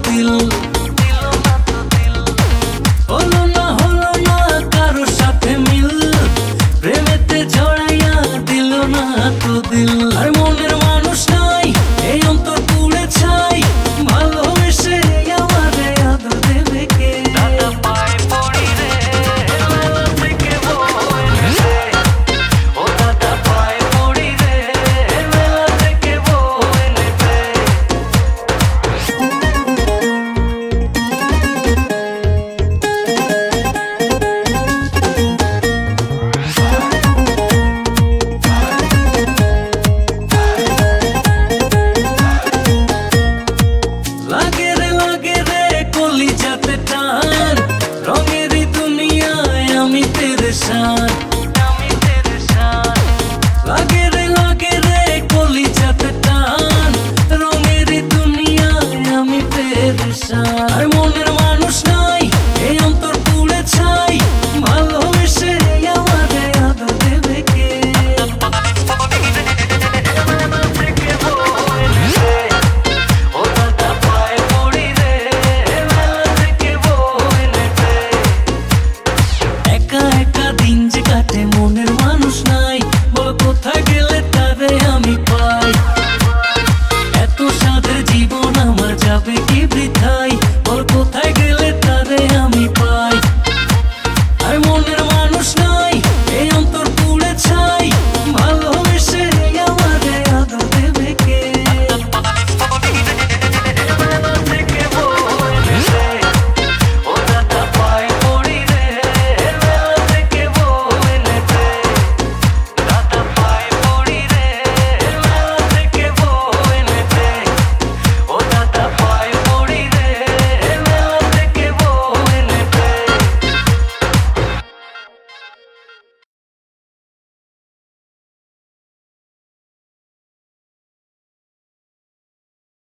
দিল, হলো না কারোর সাথে মিল, প্রেমেতে জড়াইয়া দিল না তো দিল। আর মনের মানুষ নাই এই অন্তর পুড়ে ছাই, ভালোবেসে আমারে আদর দেবে কে? দাদা পায়ে পড়ি রে মেলা থেকে বউ এনে দে, ও দাদা পায়ে পড়ি রে মেলা থেকে বউ এনে দে। লাগে রে কলিজাতে টান, রঙেরই দুনিয়ায় আমি পেরেশান। লাগে রে কলিজাতে টান, রঙেরই দুনিয়ায় আমি পেরেশান। আর মনের